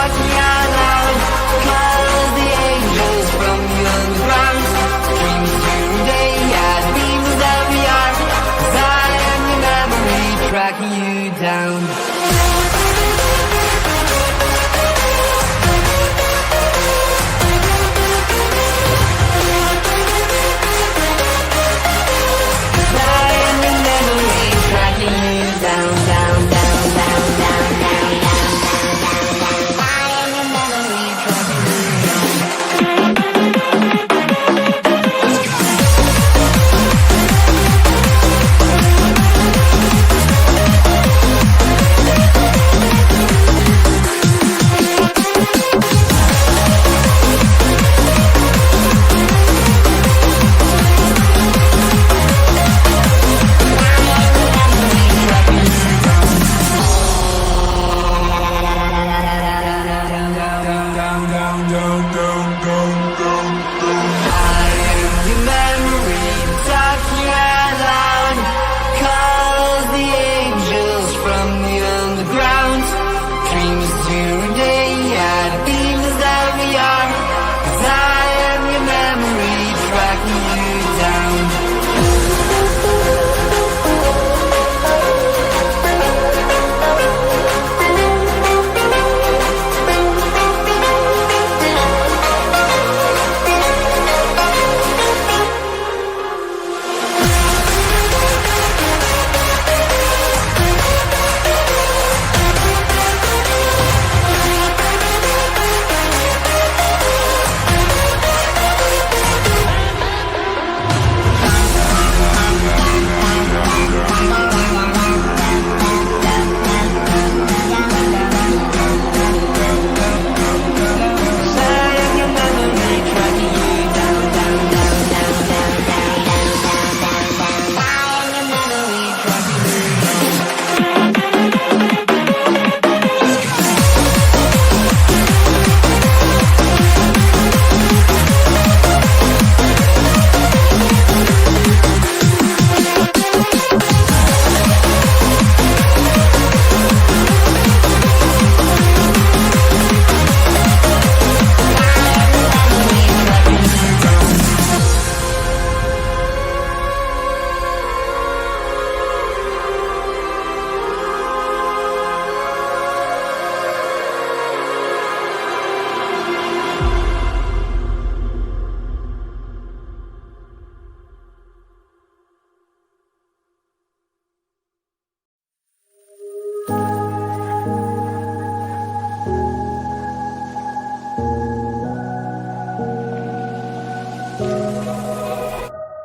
talking out loud. 'Cause the angels from the underground dreams today at beams that we are. 'Cause I am your memory tracking you down.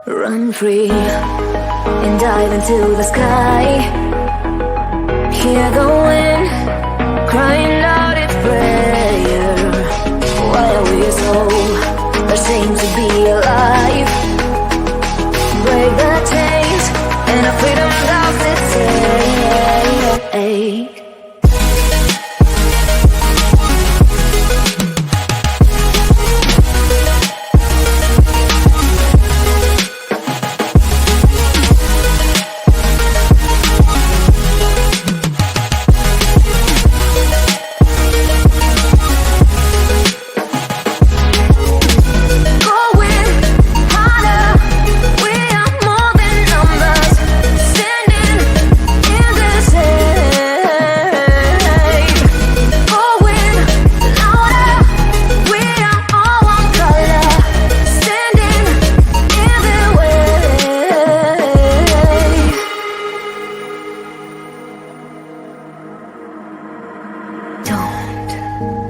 Run free and dive into the sky. Hear the wind crying out its prayer. While we so ashamed to be alive, break the chains and our freedom does its take.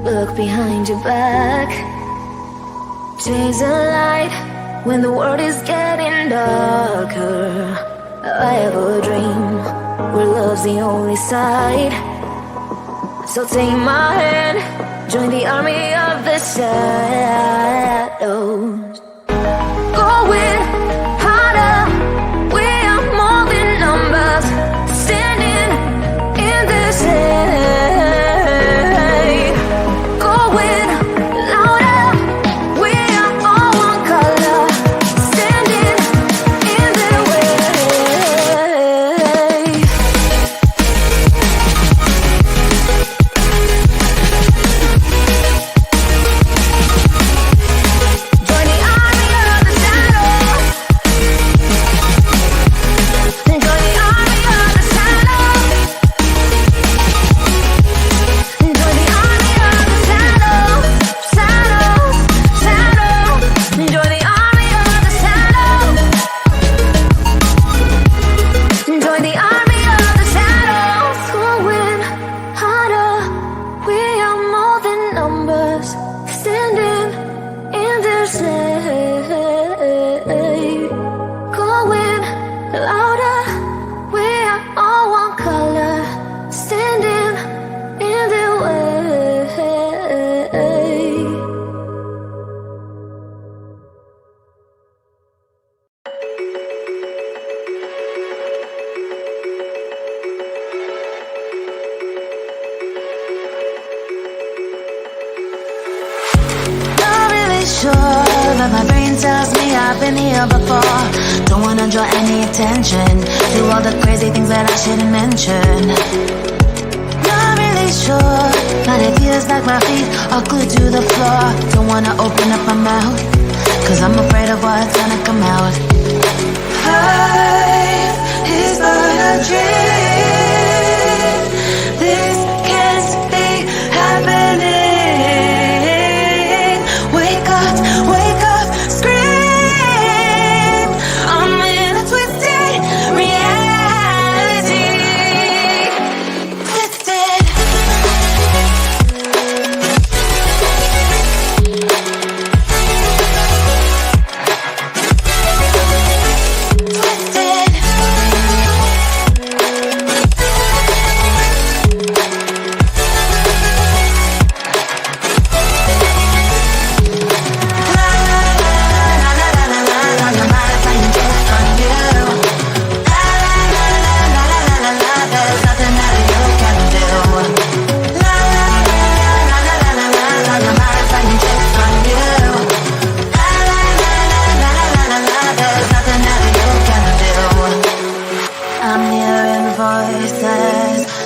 Look behind your back. Chase a light when the world is getting darker. I have a dream where love's the only side. So take my hand, join the army of the shadows. Going harder, we are more than numbers, standing in the shade. sure, but my brain tells me I've been here before. Don't wanna draw any attention to all the crazy things that I shouldn't mention. Not really sure, but it feels like my feet are glued to the floor. Don't wanna open up my mouth, cause I'm afraid of what's gonna come out. Life is but a dream. This can't be happening. Wake up, scream. I'm in a twisted reality. Twisted.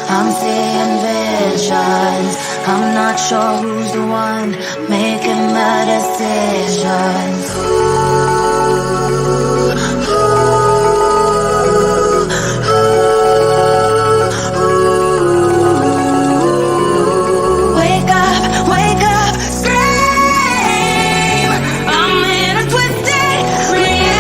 I'm seeing visions. I'm not sure who's the one making the decisions. Wake up, scream. I'm in a twisted reality.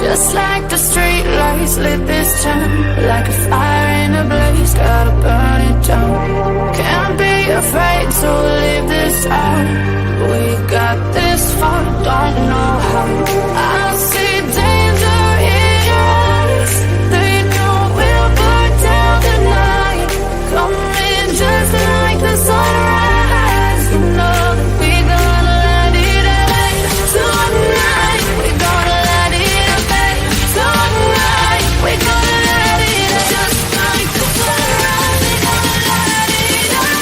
Just like the street lights lit this town, like a fire in a blaze, gotta burn it down. Can't be afraid to leave this out. We got this far, don't know how. I see danger in your eyes. They know we'll burn down the night. Coming just like the sunrise. You know that we gonna let it end. Tonight, we gonna let it end. Tonight, we gonna let it end. Just like the sunrise, we gonna let it end.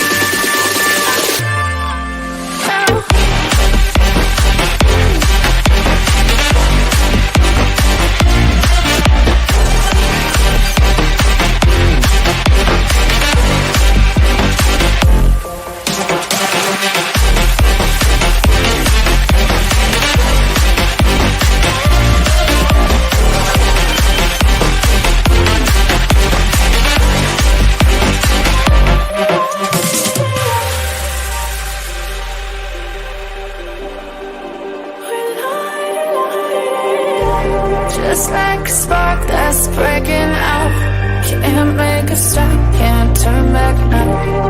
Just like a spark that's breaking out. Can't make a stop, can't turn back now.